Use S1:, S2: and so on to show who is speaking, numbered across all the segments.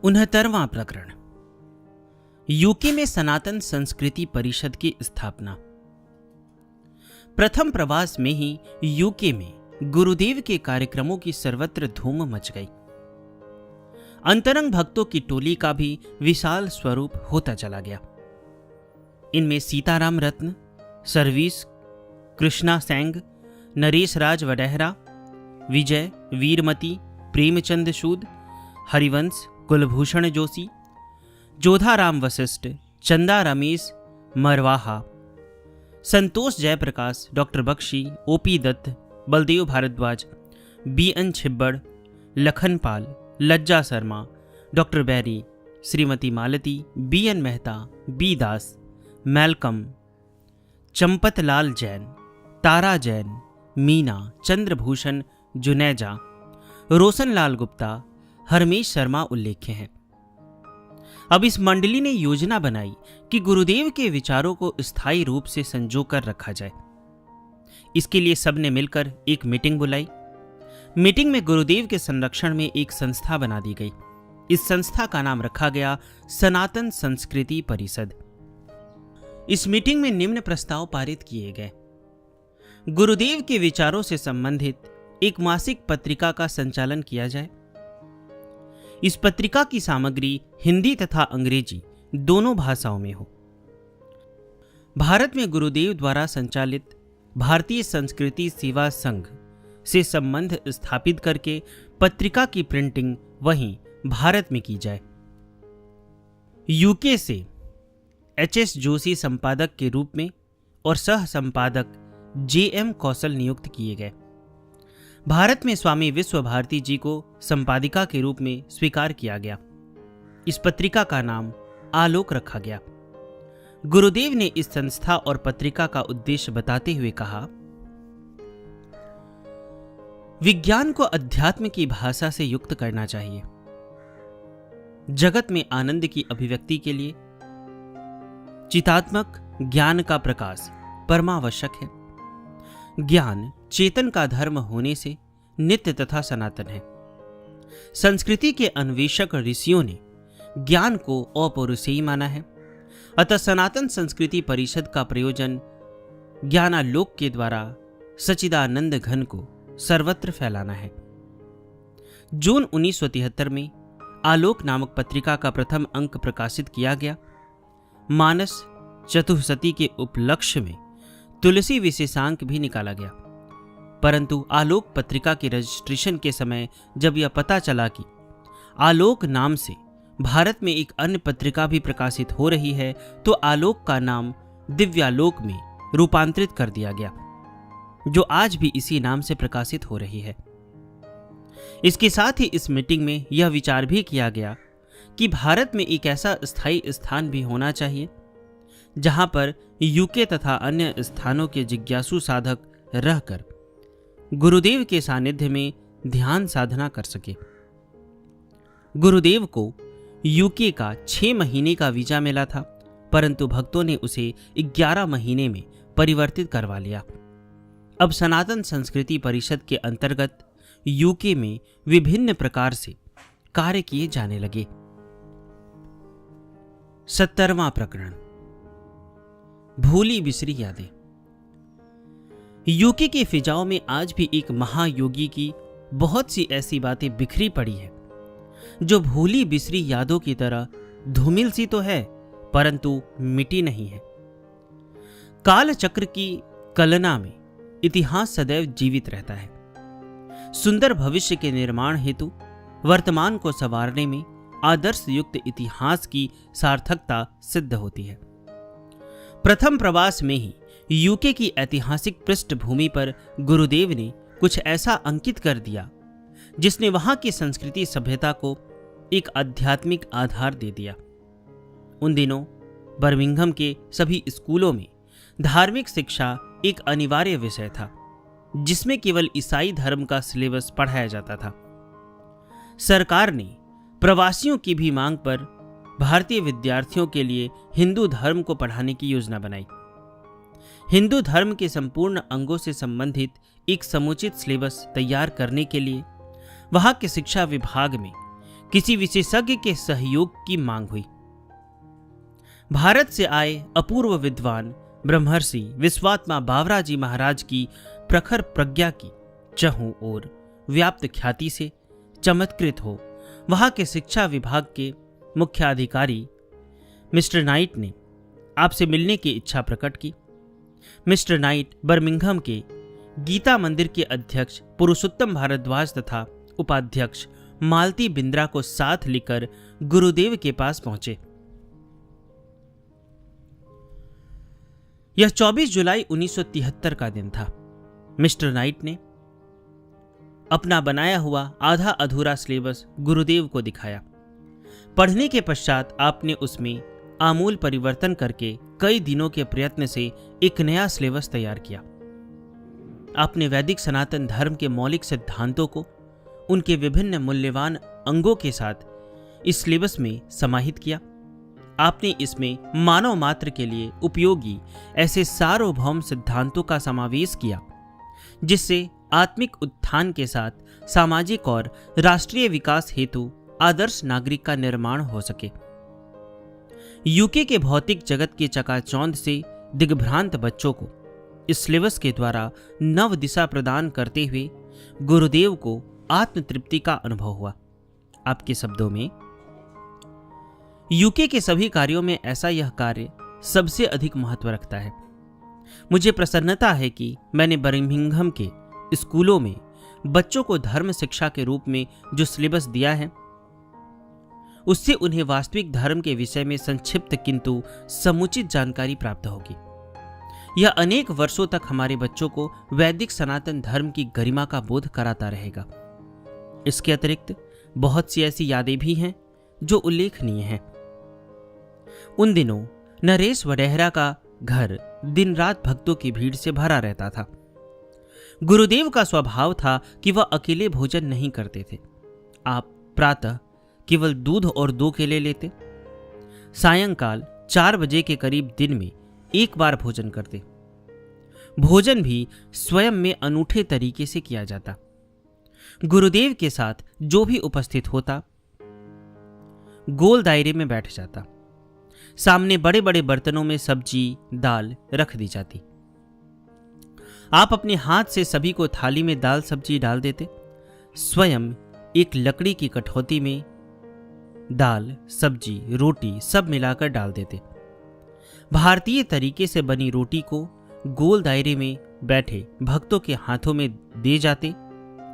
S1: 69वां प्रकरण। यूके में सनातन संस्कृति परिषद की स्थापना। प्रथम प्रवास में ही यूके में गुरुदेव के कार्यक्रमों की सर्वत्र धूम मच गई। अंतरंग भक्तों की टोली का भी विशाल स्वरूप होता चला गया। इनमें सीताराम रत्न, सर्विस, कृष्णा सेंग, Naresh Raj Vadehra, Vijay, Veermati, Premchand Sood, Harivansh, Kulbhushan Joshi, Jodharam Vashisht, Chanda Ramesh Marwaha, Santosh Jaiprakash, doctor Bakshi, OP Dutt, Baldev Bhardwaj, BN Chhibbar, Lakhanpal, Lajja Sharma, doctor Bairi, Shrimati Malti, BN Mehta, B Das, Malcolm, Champatlal Jain, Tara Jain, Meena, Chandrabhushan Juneja, Roshanlal Gupta, Harmesh Sharma उल्लेख्य हैं। अब इस मंडली ने योजना बनाई कि गुरुदेव के विचारों को स्थायी रूप से संजोकर रखा जाए। इसके लिए सबने मिलकर एक मीटिंग बुलाई। मीटिंग में गुरुदेव के संरक्षण में एक संस्था बना दी गई। इस संस्था का नाम रखा गया सनातन संस्कृति परिषद। इस मीटिंग में निम्न प्रस्ताव पारित किए गए। गुरुदेव के विचारों से संबंधित एक मासिक पत्रिका का संचालन किया जाए। इस पत्रिका की सामग्री हिंदी तथा अंग्रेजी दोनों भाषाओं में हो। भारत में गुरुदेव द्वारा संचालित भारतीय संस्कृति सेवा संघ से संबंध स्थापित करके पत्रिका की प्रिंटिंग वहीं भारत में की जाए। यूके से एचएस जोशी संपादक के रूप में और सह संपादक जेएम कौशल नियुक्त किए गए। भारत में स्वामी विश्व भारती जी को संपादिका के रूप में स्वीकार किया गया। इस पत्रिका का नाम आलोक रखा गया। गुरुदेव ने इस संस्था और पत्रिका का उद्देश्य बताते हुए कहा, विज्ञान को अध्यात्म की भाषा से युक्त करना चाहिए। जगत में आनंद की अभिव्यक्ति के लिए चितात्मक ज्ञान का प्रकाश परमावश्यक है। ज्ञान चेतन का धर्म होने से नित्य तथा सनातन है। संस्कृति के अन्वेषक ऋषियों ने ज्ञान को अपौरुषेयी माना है। अतः सनातन संस्कृति परिषद का प्रयोजन ज्ञानालोक के द्वारा सच्चिदानंद घन को सर्वत्र फैलाना है। जून 1973 में आलोक नामक पत्रिका का प्रथम अंक प्रकाशित किया गया। मानस चतुर्शती के उपलक्ष्य में तुलसी विशेषांक भी निकाला गया, परंतु आलोक पत्रिका के रजिस्ट्रेशन के समय जब यह पता चला कि आलोक नाम से भारत में एक अन्य पत्रिका भी प्रकाशित हो रही है, तो आलोक का नाम दिव्यालोक में रूपांतरित कर दिया गया, जो आज भी इसी नाम से प्रकाशित हो रही है। इसके साथ ही इस मीटिंग में यह विचार भी किया गया कि भारत में एक ऐसा स्थायी स्थान भी होना चाहिए जहां पर यूके तथा अन्य स्थानों के जिज्ञासु साधक रहकर गुरुदेव के सानिध्य में ध्यान साधना कर सके। गुरुदेव को यूके का 6 महीने का वीजा मिला था, परंतु भक्तों ने उसे 11 महीने में परिवर्तित करवा लिया। अब सनातन संस्कृति परिषद के अंतर्गत यूके में विभिन्न प्रकार से कार्य किए जाने लगे। 70वां प्रकरण। भूली बिसरी यादें। यूके के फिजाओं में आज भी एक महायोगी की बहुत सी ऐसी बातें बिखरी पड़ी है जो भूली बिसरी यादों की तरह धूमिल सी तो है, परंतु मिटी नहीं है। काल चक्र की कलना में इतिहास सदैव जीवित रहता है। सुंदर भविष्य के निर्माण हेतु वर्तमान को संवारने में आदर्श युक्त इतिहास की सार्थकता सिद्ध होती है। प्रथम प्रवास में ही यूके की ऐतिहासिक पृष्ठभूमि पर गुरुदेव ने कुछ ऐसा अंकित कर दिया जिसने वहां की संस्कृति सभ्यता को एक आध्यात्मिक आधार दे दिया। उन दिनों बर्मिंघम के सभी स्कूलों में धार्मिक शिक्षा एक अनिवार्य विषय था, जिसमें केवल ईसाई धर्म का सिलेबस पढ़ाया जाता था। सरकार ने प्रवासियों की भी मांग पर भारतीय विद्यार्थियों के लिए हिंदू धर्म को पढ़ाने की योजना बनाई। हिंदू धर्म के संपूर्ण अंगों से संबंधित एक समुचित सिलेबस तैयार करने के लिए वहां के शिक्षा विभाग में किसी विशेषज्ञ के सहयोग की मांग हुई। भारत से आए अपूर्व विद्वान ब्रह्मर्षि विश्वात्मा बावरा जी महाराज की प्रखर प्रज्ञा की चहुं ओर व्याप्त ख्याति से चमत्कृत हो वहां के शिक्षा विभाग के मुख्याधिकारी मिस्टर नाइट ने आपसे मिलने की इच्छा प्रकट की। मिस्टर नाइट बर्मिंघम के गीता मंदिर के अध्यक्ष पुरुषोत्तम भारद्वाज तथा उपाध्यक्ष मालती बिंद्रा को साथ लेकर गुरुदेव के पास पहुंचे। यह 24 जुलाई 1973 का दिन था। मिस्टर नाइट ने अपना बनाया हुआ आधा अधूरा सिलेबस गुरुदेव को दिखाया। पढ़ने के पश्चात आपने उसमें आमूल परिवर्तन करके कई दिनों के प्रयत्न से एक नया सिलेबस तैयार किया। आपने वैदिक सनातन धर्म के मौलिक सिद्धांतों को उनके विभिन्न मूल्यवान अंगों के साथ इस सिलेबस में समाहित किया। आपने इसमें मानव मात्र के लिए उपयोगी ऐसे सार्वभौम सिद्धांतों का समावेश किया जिससे आत्मिक उत्थान के साथ सामाजिक और राष्ट्रीय विकास हेतु आदर्श नागरिक का निर्माण हो सके। यूके के भौतिक जगत के चकाचौंध से दिग्भ्रांत बच्चों को इस सिलेबस के द्वारा नव दिशा प्रदान करते हुए गुरुदेव को आत्मतृप्ति का अनुभव हुआ। आपके शब्दों में, यूके के सभी कार्यों में ऐसा यह कार्य सबसे अधिक महत्व रखता है। मुझे प्रसन्नता है कि मैंने बर्मिंघम के स्कूलों में बच्चों को धर्म शिक्षा के रूप में जो सिलेबस दिया है उससे उन्हें वास्तविक धर्म के विषय में संक्षिप्त किंतु समुचित जानकारी प्राप्त होगी। यह अनेक वर्षों तक हमारे बच्चों को वैदिक सनातन धर्म की गरिमा का बोध कराता रहेगा। इसके अतिरिक्त बहुत सी ऐसी यादें भी हैं जो उल्लेखनीय हैं। उन दिनों नरेश वडेहरा का घर दिन रात भक्तों की भीड़ से भरा रहता था। गुरुदेव का स्वभाव था कि वह अकेले भोजन नहीं करते थे। आप प्रातः केवल दूध और 2 केले लेते, सायंकाल 4 बजे के करीब दिन में एक बार भोजन करते। भोजन भी स्वयं में अनूठे तरीके से किया जाता। गुरुदेव के साथ जो भी उपस्थित होता गोल दायरे में बैठ जाता। सामने बड़े बड़े बर्तनों में सब्जी दाल रख दी जाती। आप अपने हाथ से सभी को थाली में दाल सब्जी डाल देते। स्वयं एक लकड़ी की कठौती में दाल सब्जी रोटी सब मिलाकर डाल देते। भारतीय तरीके से बनी रोटी को गोल दायरे में बैठे भक्तों के हाथों में दे जाते।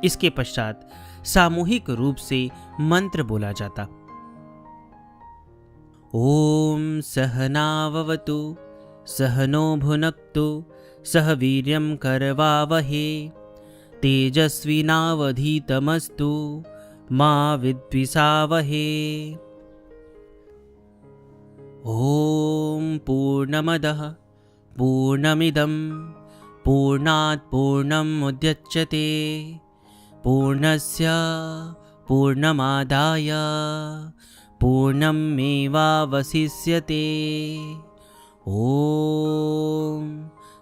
S1: इसके पश्चात सामूहिक रूप से मंत्र बोला जाता। ओम सहनाववतु सहनो भुनक्तु सह वीर्यं करवावहे तेजस्विनावधीतमस्तु मा विद्विषावहे। ओम पूर्णमदः पूर्णमिदं पूर्णात् पूर्णमुदच्यते पूर्णस्य पूर्णमादाय पूर्णमेवावशिष्यते। ओम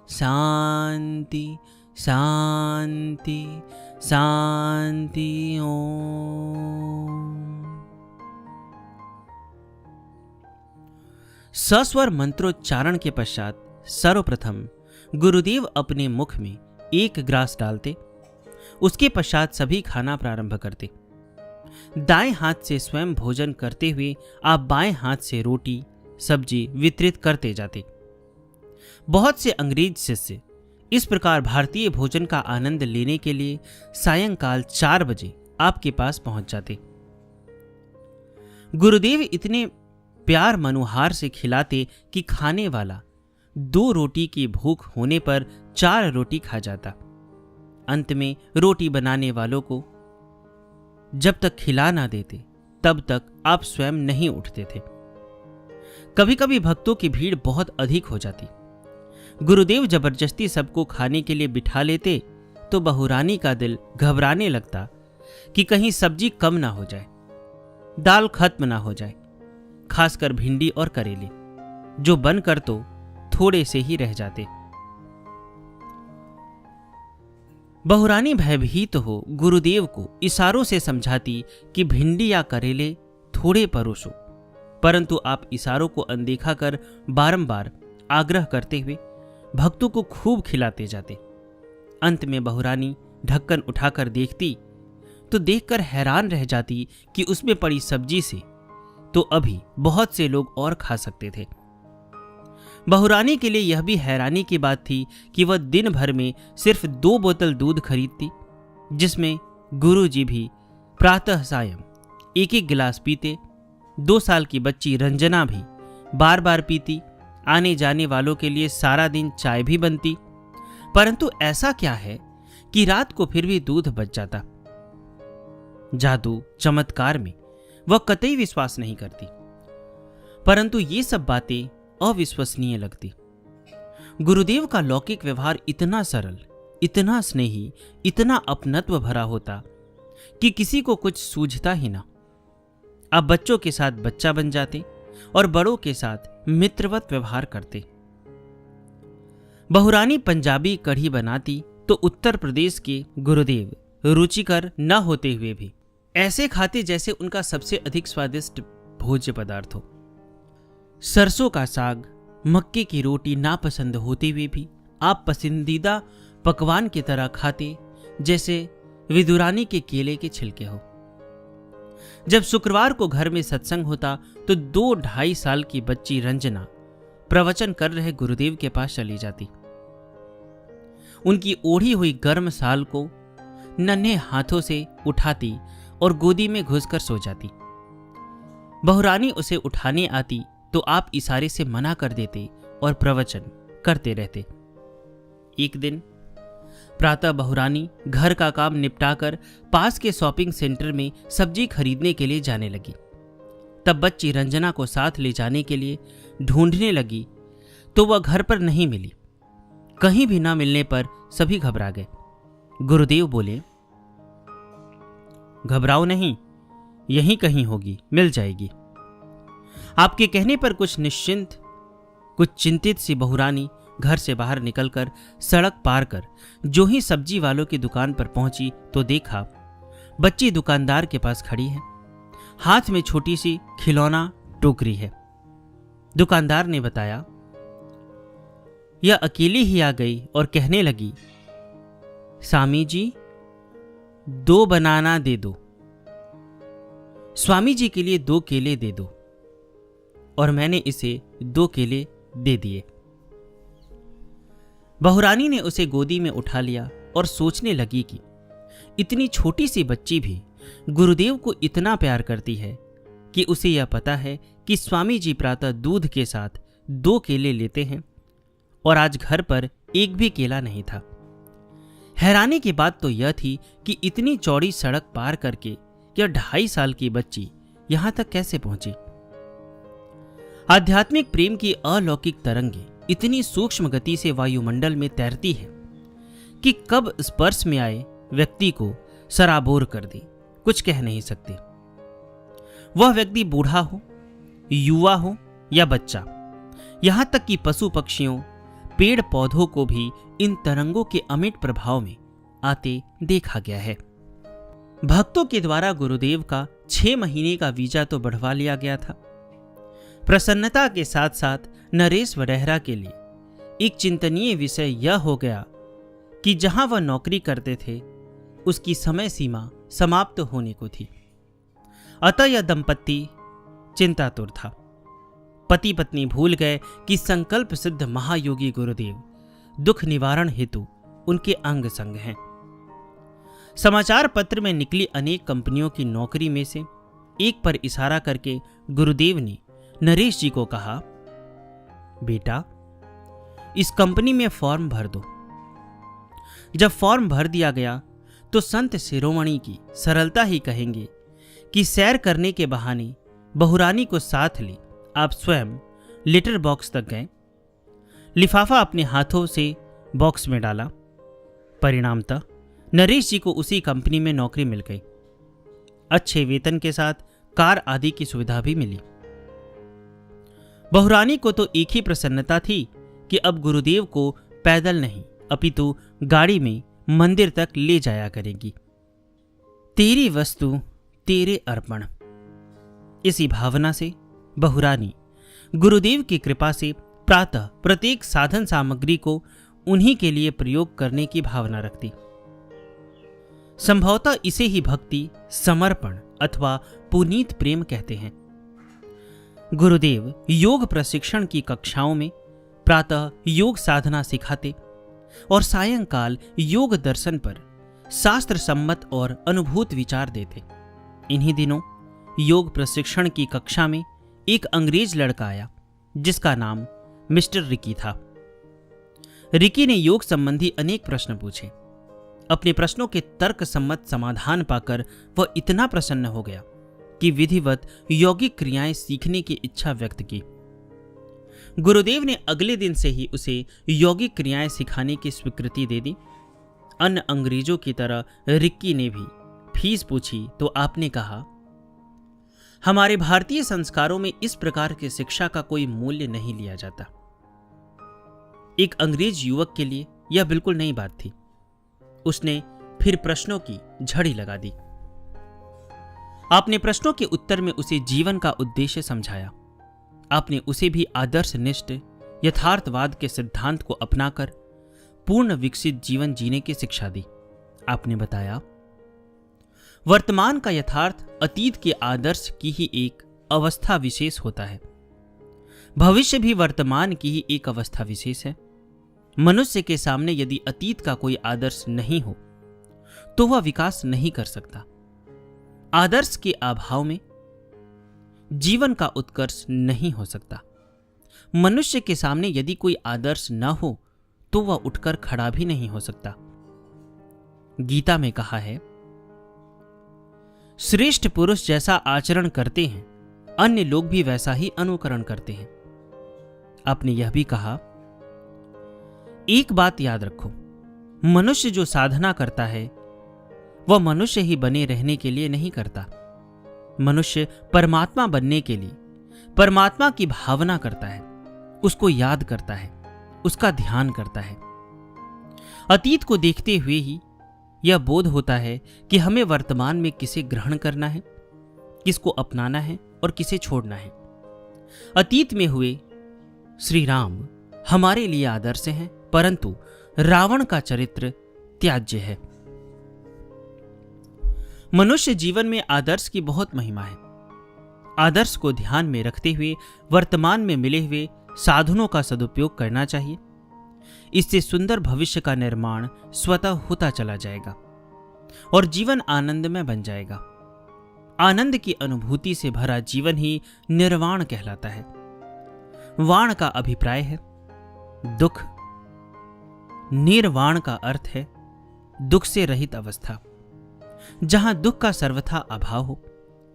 S1: शांति शांति शांति। ओम। सस्वर मंत्रोच्चारण के पश्चात सर्वप्रथम गुरुदेव अपने मुख में एक ग्रास डालते। उसके पश्चात सभी खाना प्रारंभ करते। दाएं हाथ से स्वयं भोजन करते हुए आप बाएं हाथ से रोटी सब्जी वितरित करते जाते। बहुत से अंग्रेज शिष्य इस प्रकार भारतीय भोजन का आनंद लेने के लिए सायंकाल 4 बजे आपके पास पहुंच जाते। गुरुदेव इतने प्यार मनुहार से खिलाते कि खाने वाला 2 रोटी की भूख होने पर 4 रोटी खा जाता। अंत में रोटी बनाने वालों को जब तक खिला ना देते तब तक आप स्वयं नहीं उठते थे। कभी कभी भक्तों की भीड़ बहुत अधिक हो जाती। गुरुदेव जबरदस्ती सबको खाने के लिए बिठा लेते तो बहुरानी का दिल घबराने लगता कि कहीं सब्जी कम ना हो जाए, दाल खत्म ना हो जाए, खासकर भिंडी और करेले जो बनकर तो थोड़े से ही रह जाते। बहुरानी भयभीत हो गुरुदेव को इशारों से समझाती कि भिंडी या करेले थोड़े परोसो, परंतु आप इशारों को अनदेखा कर बारंबार आग्रह करते हुए भक्तों को खूब खिलाते जाते। अंत में बहुरानी ढक्कन उठाकर देखती तो देखकर हैरान रह जाती कि उसमें पड़ी सब्जी से तो अभी बहुत से लोग और खा सकते थे। बहुरानी के लिए यह भी हैरानी की बात थी कि वह दिन भर में सिर्फ 2 बोतल दूध खरीदती, जिसमें गुरुजी भी प्रातः सायं एक एक गिलास पीते। 2 साल की बच्ची रंजना भी बार बार पीती। आने जाने वालों के लिए सारा दिन चाय भी बनती, परंतु ऐसा क्या है कि रात को फिर भी दूध बच जाता। जादू चमत्कार में वह कतई विश्वास नहीं करती, परंतु ये सब बातें अविश्वसनीय लगती। गुरुदेव का लौकिक व्यवहार इतना सरल, इतना स्नेही, इतना अपनत्व भरा होता कि किसी को कुछ सूझता ही ना। अब बच्चों के साथ बच्चा बन जाते और बड़ों के साथ मित्रवत व्यवहार करते। बहुरानी पंजाबी कढ़ी बनाती तो उत्तर प्रदेश के गुरुदेव रुचिकर न होते हुए भी ऐसे खाते जैसे उनका सबसे अधिक स्वादिष्ट भोज्य पदार्थ हो। सरसों का साग, मक्के की रोटी नापसंद होते हुए भी आप पसंदीदा पकवान की तरह खाते जैसे विदुरानी के केले के छिलके हो। जब शुक्रवार को घर में सत्संग होता तो 2-2.5 साल की बच्ची रंजना प्रवचन कर रहे गुरुदेव के पास चली जाती। उनकी ओढ़ी हुई गर्म साल को नन्हे हाथों से उठाती और गोदी में घुसकर सो जाती। बहुरानी उसे उठाने आती तो आप इशारे से मना कर देते और प्रवचन करते रहते। एक दिन प्रातः बहुरानी घर का काम निपटाकर पास के शॉपिंग सेंटर में सब्जी खरीदने के लिए जाने लगी। तब बच्ची रंजना को साथ ले जाने के लिए ढूंढने लगी तो वह घर पर नहीं मिली। कहीं भी ना मिलने पर सभी घबरा गए। गुरुदेव बोले, घबराओ नहीं, यहीं कहीं होगी, मिल जाएगी। आपके कहने पर कुछ चिंतित सी बहुरानी घर से बाहर निकलकर सड़क पार कर जो ही सब्जी वालों की दुकान पर पहुंची तो देखा बच्ची दुकानदार के पास खड़ी है। हाथ में छोटी सी खिलौना टोकरी है। दुकानदार ने बताया, यह अकेली ही आ गई और कहने लगी, स्वामी जी 2 बनाना दे दो, स्वामी जी के लिए 2 केले दे दो। और मैंने इसे 2 केले दे दिए। बहुरानी ने उसे गोदी में उठा लिया और सोचने लगी कि इतनी छोटी सी बच्ची भी गुरुदेव को इतना प्यार करती है कि उसे यह पता है कि स्वामी जी प्रातः दूध के साथ 2 केले लेते हैं और आज घर पर एक भी केला नहीं था। हैरानी की बात तो यह थी कि इतनी चौड़ी सड़क पार करके यह 2.5 साल की बच्ची यहां तक कैसे पहुंची। आध्यात्मिक प्रेम की अलौकिक तरंगें इतनी सूक्ष्म गति से वायुमंडल में तैरती है कि कब स्पर्श में आए व्यक्ति को सराबोर कर दे, कुछ कह नहीं सकते। वह व्यक्ति बूढ़ा हो, युवा हो या बच्चा, यहां तक कि पशु पक्षियों, पेड़ पौधों को भी इन तरंगों के अमिट प्रभाव में आते देखा गया है। भक्तों के द्वारा गुरुदेव का 6 महीने का वीजा तो बढ़वा लिया गया था। प्रसन्नता के साथ साथ नरेश वडेहरा के लिए एक चिंतनीय विषय यह हो गया कि जहां वह नौकरी करते थे उसकी समय सीमा समाप्त होने को थी। अतः यह दंपत्ति चिंतातुर था। पति पत्नी भूल गए कि संकल्प सिद्ध महायोगी गुरुदेव दुख निवारण हेतु उनके अंग संग हैं। समाचार पत्र में निकली अनेक कंपनियों की नौकरी में से एक पर इशारा करके गुरुदेव ने नरेश जी को कहा, बेटा इस कंपनी में फॉर्म भर दो। जब फॉर्म भर दिया गया तो संत शिरोमणि की सरलता ही कहेंगे कि सैर करने के बहाने बहुरानी को साथ ले आप स्वयं लेटर बॉक्स तक गए। लिफाफा अपने हाथों से बॉक्स में डाला। परिणामतः नरेश जी को उसी कंपनी में नौकरी मिल गई। अच्छे वेतन के साथ कार आदि की सुविधा भी मिली। बहुरानी को तो एक ही प्रसन्नता थी कि अब गुरुदेव को पैदल नहीं अपितु गाड़ी में मंदिर तक ले जाया करेगी। तेरी वस्तु तेरे अर्पण। इसी भावना से बहुरानी गुरुदेव की कृपा से प्रातः प्रत्येक साधन सामग्री को उन्हीं के लिए प्रयोग करने की भावना रखती। संभवतः इसे ही भक्ति, समर्पण अथवा पुनीत प्रेम कहते हैं। गुरुदेव योग प्रशिक्षण की कक्षाओं में प्रातः योग साधना सिखाते और सायंकाल योग दर्शन पर शास्त्र सम्मत और अनुभूत विचार देते। इन्हीं दिनों योग प्रशिक्षण की कक्षा में एक अंग्रेज लड़का आया जिसका नाम मिस्टर रिकी था। रिकी ने योग संबंधी अनेक प्रश्न पूछे। अपने प्रश्नों के तर्क सम्मत समाधान पाकर वह इतना प्रसन्न हो गया कि विधिवत यौगिक क्रियाएं सीखने की इच्छा व्यक्त की। गुरुदेव ने अगले दिन से ही उसे यौगिक क्रियाएं सिखाने की स्वीकृति दे दी। अन्य अंग्रेजों की तरह रिक्की ने भी फीस पूछी तो आपने कहा, हमारे भारतीय संस्कारों में इस प्रकार की शिक्षा का कोई मूल्य नहीं लिया जाता। एक अंग्रेज युवक के लिए यह बिल्कुल नई बात थी। उसने फिर प्रश्नों की झड़ी लगा दी। आपने प्रश्नों के उत्तर में उसे जीवन का उद्देश्य समझाया। आपने उसे भी आदर्शनिष्ठ यथार्थवाद के सिद्धांत को अपनाकर पूर्ण विकसित जीवन जीने की शिक्षा दी। आपने बताया, वर्तमान का यथार्थ अतीत के आदर्श की ही एक अवस्था विशेष होता है। भविष्य भी वर्तमान की ही एक अवस्था विशेष है। मनुष्य के सामने यदि अतीत का कोई आदर्श नहीं हो तो वह विकास नहीं कर सकता। आदर्श के अभाव में जीवन का उत्कर्ष नहीं हो सकता। मनुष्य के सामने यदि कोई आदर्श न हो तो वह उठकर खड़ा भी नहीं हो सकता। गीता में कहा है, श्रेष्ठ पुरुष जैसा आचरण करते हैं अन्य लोग भी वैसा ही अनुकरण करते हैं। आपने यह भी कहा, एक बात याद रखो, मनुष्य जो साधना करता है वह मनुष्य ही बने रहने के लिए नहीं करता। मनुष्य परमात्मा बनने के लिए परमात्मा की भावना करता है, उसको याद करता है, उसका ध्यान करता है। अतीत को देखते हुए ही यह बोध होता है कि हमें वर्तमान में किसे ग्रहण करना है, किसको अपनाना है और किसे छोड़ना है। अतीत में हुए श्री राम हमारे लिए आदर्श हैं, परंतु रावण का चरित्र त्याज्य है। मनुष्य जीवन में आदर्श की बहुत महिमा है। आदर्श को ध्यान में रखते हुए वर्तमान में मिले हुए साधनों का सदुपयोग करना चाहिए। इससे सुंदर भविष्य का निर्माण स्वतः होता चला जाएगा और जीवन आनंदमय बन जाएगा। आनंद की अनुभूति से भरा जीवन ही निर्वाण कहलाता है। वाण का अभिप्राय है दुख, निर्वाण का अर्थ है दुख से रहित अवस्था। जहां दुख का सर्वथा अभाव हो,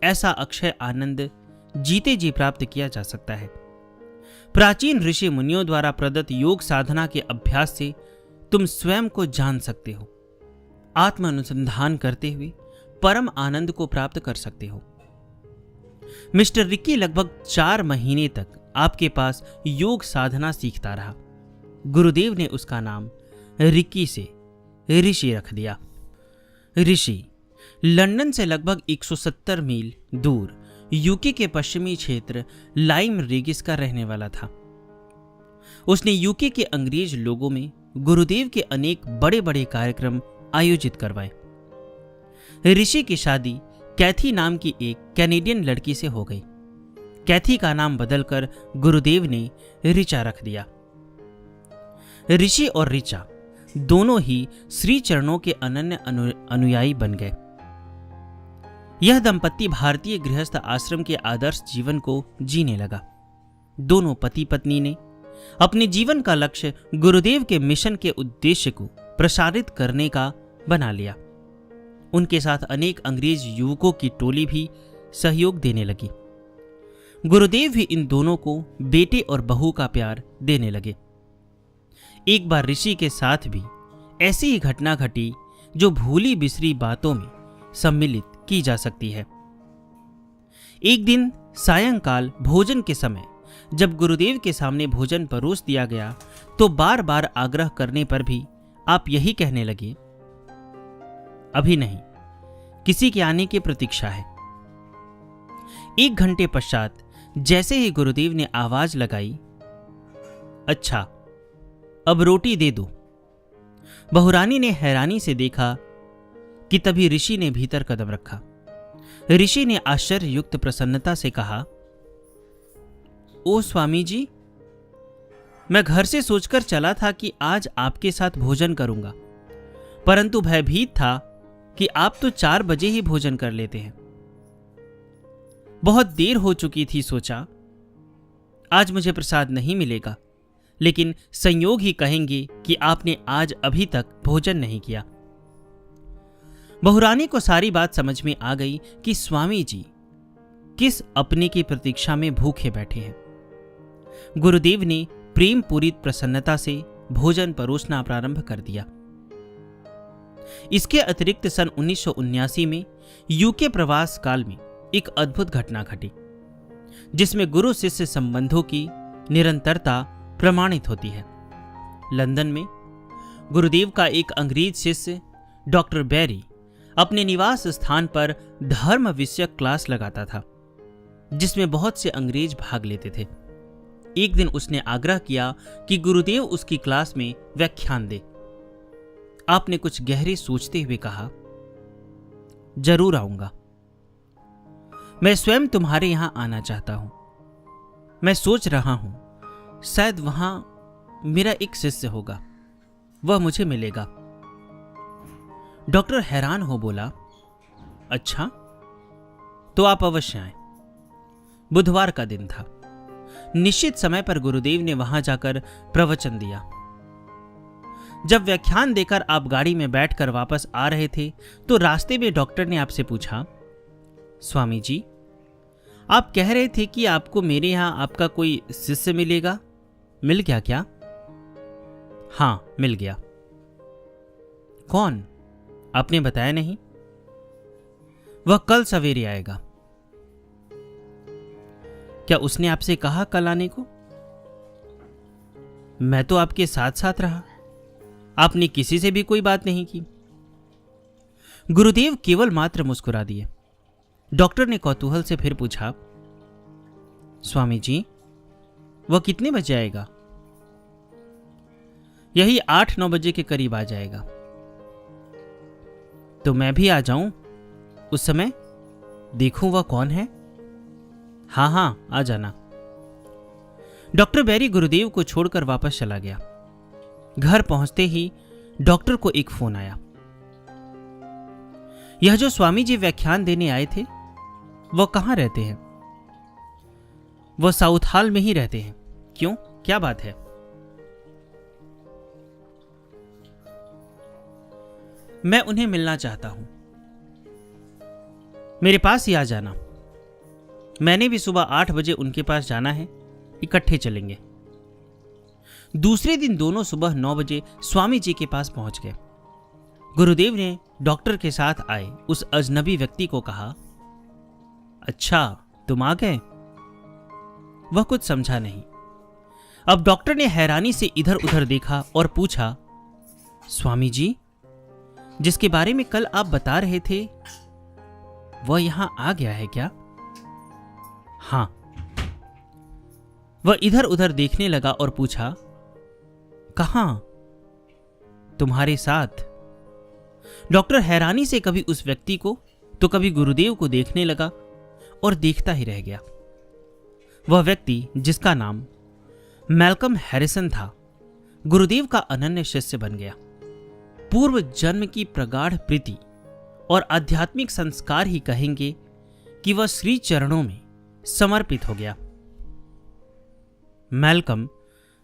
S1: ऐसा अक्षय आनंद जीते जी प्राप्त किया जा सकता है। प्राचीन ऋषि मुनियों द्वारा प्रदत्त योग साधना के अभ्यास से तुम स्वयं को जान सकते हो, आत्म अनुसंधान करते हुए परम आनंद को प्राप्त कर सकते हो। मिस्टर रिकी लगभग 4 महीने तक आपके पास योग साधना सीखता रहा। गुरुदेव ने उसका नाम रिकी से ऋषि रख दिया। ऋषि लंदन से लगभग 170 मील दूर यूके के पश्चिमी क्षेत्र लाइम रेगिस का रहने वाला था। उसने यूके के अंग्रेज लोगों में गुरुदेव के अनेक बड़े बड़े कार्यक्रम आयोजित करवाए। ऋषि की शादी कैथी नाम की एक कैनेडियन लड़की से हो गई। कैथी का नाम बदलकर गुरुदेव ने ऋचा रख दिया। ऋषि और ऋचा दोनों ही श्री चरणों के अनन्य अनुयायी बन गए। यह दंपत्ति भारतीय गृहस्थ आश्रम के आदर्श जीवन को जीने लगा। दोनों पति पत्नी ने अपने जीवन का लक्ष्य गुरुदेव के मिशन के उद्देश्य को प्रसारित करने का बना लिया। उनके साथ अनेक अंग्रेज युवकों की टोली भी सहयोग देने लगी। गुरुदेव भी इन दोनों को बेटे और बहू का प्यार देने लगे। एक बार ऋषि के साथ भी ऐसी ही घटना घटी जो भूली बिसरी बातों में सम्मिलित की जा सकती है। एक दिन सायंकाल भोजन के समय जब गुरुदेव के सामने भोजन परोस दिया गया तो बार बार आग्रह करने पर भी आप यही कहने लगे अभी नहीं, किसी के आने की प्रतीक्षा है। 1 घंटे पश्चात जैसे ही गुरुदेव ने आवाज लगाई, अच्छा अब रोटी दे दो, बहुरानी ने हैरानी से देखा कि तभी ऋषि ने भीतर कदम रखा। ऋषि ने आश्चर्ययुक्त प्रसन्नता से कहा, ओ स्वामी जी, मैं घर से सोचकर चला था कि आज आपके साथ भोजन करूंगा, परंतु भयभीत था कि आप तो 4 बजे ही भोजन कर लेते हैं। बहुत देर हो चुकी थी, सोचा आज मुझे प्रसाद नहीं मिलेगा, लेकिन संयोग ही कहेंगे कि आपने आज अभी तक भोजन नहीं किया। बहुरानी को सारी बात समझ में आ गई कि स्वामी जी किस अपने की प्रतीक्षा में भूखे बैठे हैं। गुरुदेव ने प्रेम पूरित प्रसन्नता से भोजन परोसना प्रारंभ कर दिया। इसके अतिरिक्त सन 1979 में यूके प्रवास काल में एक अद्भुत घटना घटी, जिसमें गुरु शिष्य संबंधों की निरंतरता प्रमाणित होती है। लंदन में गुरुदेव का एक अंग्रेज शिष्य डॉक्टर बेरी अपने निवास स्थान पर धर्म विषयक क्लास लगाता था, जिसमें बहुत से अंग्रेज भाग लेते थे। एक दिन उसने आग्रह किया कि गुरुदेव उसकी क्लास में व्याख्यान दे। आपने कुछ गहरे सोचते हुए कहा, जरूर आऊंगा। मैं स्वयं तुम्हारे यहां आना चाहता हूं। मैं सोच रहा हूं शायद वहां मेरा एक शिष्य होगा, वह मुझे मिलेगा। डॉक्टर हैरान हो बोला, अच्छा तो आप अवश्य आए। बुधवार का दिन था। निश्चित समय पर गुरुदेव ने वहां जाकर प्रवचन दिया। जब व्याख्यान देकर आप गाड़ी में बैठकर वापस आ रहे थे तो रास्ते में डॉक्टर ने आपसे पूछा, स्वामी जी, आप कह रहे थे कि आपको मेरे यहां आपका कोई शिष्य मिलेगा, मिल गया क्या? हां, मिल गया। कौन? आपने बताया नहीं। वह कल सवेरे आएगा। क्या उसने आपसे कहा कल आने को? मैं तो आपके साथ साथ रहा, आपने किसी से भी कोई बात नहीं की। गुरुदेव केवल मात्र मुस्कुरा दिए। डॉक्टर ने कौतूहल से फिर पूछा, स्वामी जी, वह कितने बजे आएगा? यही 8-9 बजे के करीब आ जाएगा। तो मैं भी आ जाऊं उस समय, देखूं वह कौन है। हाँ हाँ, आ जाना। डॉक्टर बेरी गुरुदेव को छोड़कर वापस चला गया। घर पहुंचते ही डॉक्टर को एक फोन आया। यह जो स्वामी जी व्याख्यान देने आए थे, वह कहां रहते हैं? वह साउथ हॉल में ही रहते हैं। क्यों, क्या बात है? मैं उन्हें मिलना चाहता हूं, मेरे पास ही आ जाना। मैंने भी सुबह 8 बजे उनके पास जाना है, इकट्ठे चलेंगे। दूसरे दिन दोनों सुबह 9 बजे स्वामी जी के पास पहुंच गए। गुरुदेव ने डॉक्टर के साथ आए उस अजनबी व्यक्ति को कहा, अच्छा तुम आ गए। वह कुछ समझा नहीं। अब डॉक्टर ने हैरानी से इधर उधर देखा और पूछा, स्वामी जी, जिसके बारे में कल आप बता रहे थे, वह यहां आ गया है क्या? हां। वह इधर उधर देखने लगा और पूछा, कहां? तुम्हारे साथ। डॉक्टर हैरानी से कभी उस व्यक्ति को तो कभी गुरुदेव को देखने लगा और देखता ही रह गया। वह व्यक्ति, जिसका नाम मैल्कम हैरिसन था, गुरुदेव का अनन्य शिष्य बन गया। पूर्व जन्म की प्रगाढ़ प्रीति और आध्यात्मिक संस्कार ही कहेंगे कि वह श्री चरणों में समर्पित हो गया। मैल्कम,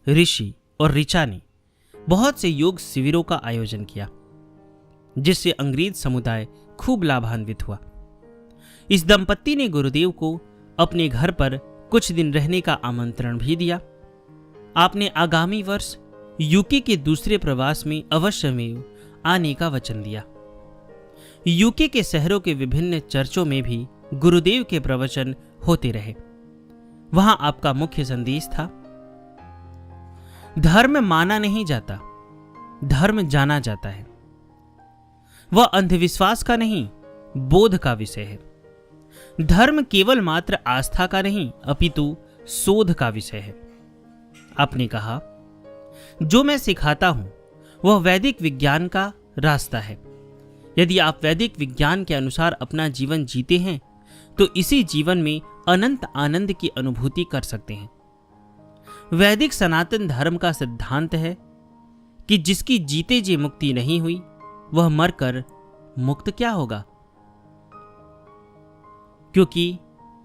S1: ऋषि और ऋचा ने बहुत से योग शिविरों का आयोजन किया, जिससे अंग्रेज समुदाय खूब लाभान्वित हुआ। इस दंपत्ति ने गुरुदेव को अपने घर पर कुछ दिन रहने का आमंत्रण भी दिया। आपने आगामी वर्ष यूके के दूसरे प्रवास में अवश्यमेव आने का वचन दिया। यूके के शहरों के विभिन्न चर्चों में भी गुरुदेव के प्रवचन होते रहे। वहां आपका मुख्य संदेश था, धर्म माना नहीं जाता, धर्म जाना जाता है। वह अंधविश्वास का नहीं, बोध का विषय है। धर्म केवल मात्र आस्था का नहीं, अपितु शोध का विषय है। आपने कहा, जो मैं सिखाता हूं वह वैदिक विज्ञान का रास्ता है। यदि आप वैदिक विज्ञान के अनुसार अपना जीवन जीते हैं तो इसी जीवन में अनंत आनंद की अनुभूति कर सकते हैं। वैदिक सनातन धर्म का सिद्धांत है कि जिसकी जीते जी मुक्ति नहीं हुई वह मरकर मुक्त क्या होगा, क्योंकि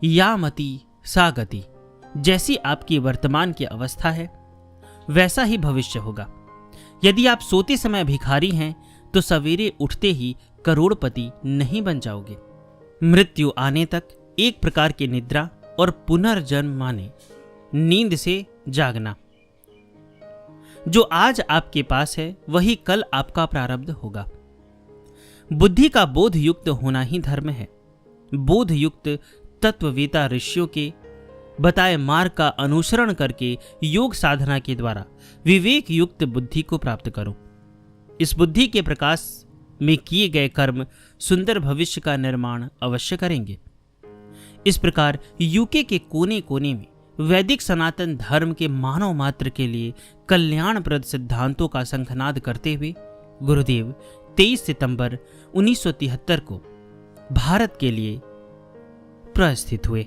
S1: या मति सा गति, जैसी आपकी वर्तमान की अवस्था है वैसा ही भविष्य होगा। यदि आप सोते समय भिखारी हैं तो सवेरे उठते ही करोड़पति नहीं बन जाओगे। मृत्यु आने तक एक प्रकार की निद्रा और पुनर्जन्म माने नींद से जागना। जो आज आपके पास है वही कल आपका प्रारब्ध होगा। बुद्धि का बोध युक्त होना ही धर्म है। बोध युक्त तत्ववेता ऋषियों के बताए मार्ग का अनुसरण करके योग साधना के द्वारा विवेक युक्त बुद्धि को प्राप्त करो। इस बुद्धि के प्रकाश में किए गए कर्म सुंदर भविष्य का निर्माण अवश्य करेंगे। इस प्रकार यूके के कोने कोने में वैदिक सनातन धर्म के मानव मात्र के लिए कल्याणप्रद सिद्धांतों का शंखनाद करते हुए गुरुदेव 23 सितंबर 1973 को भारत के लिए प्रस्थित हुए।